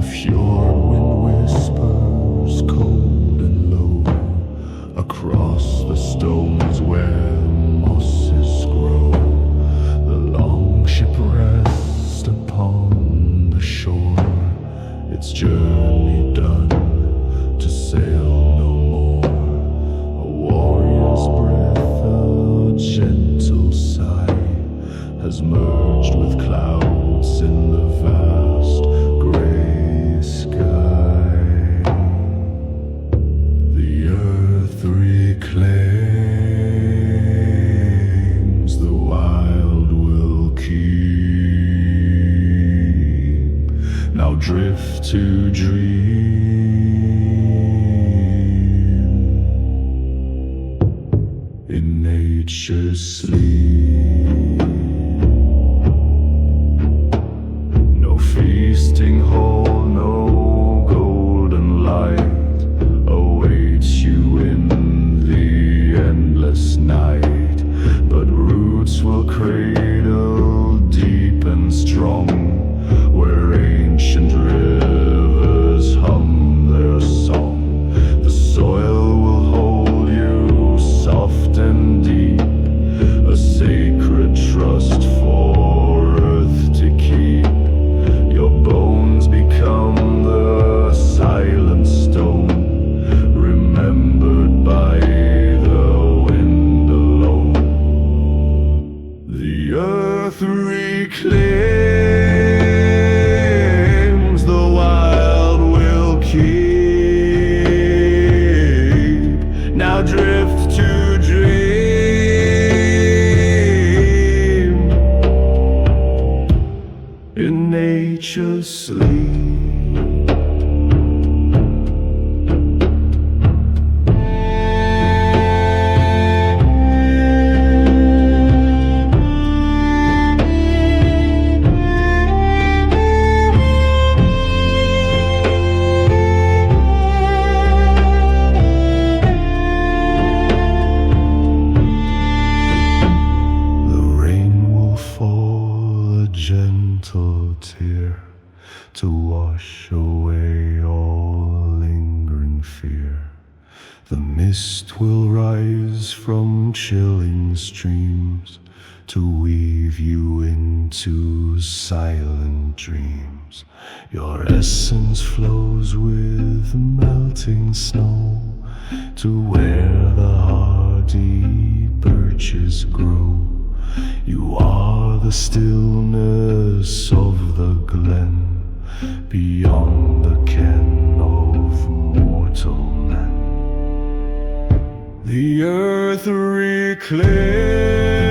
fjord wind whispers cold and low across the stones where mosses grow. The longship rests upon the shore, its journey done to sail no more. A warrior's breath, a gentle sigh, has merged with clouds in the vast gray sky. The earth reclaims, the wild will keep. Now drift to dream in nature's sleep. No feasting hall, no golden light awaits you in the endless night, but roots will cradle deep and strong where ancient rivers hum their song. The soil will hold you soft and deep, a sacred trust for earth to keep. Your bones become the silent stone, remembered by the wind alone. The earth reclaims, the wild will keep. Now drift to dream in nature's sleep. Gentle tear to wash away all lingering fear. The mist will rise from chilling streams to weave you into silent dreams. Your essence flows with melting snow to where the hardy birches grow. You are the stillness of the glen, beyond the ken of mortal men. The earth reclaims.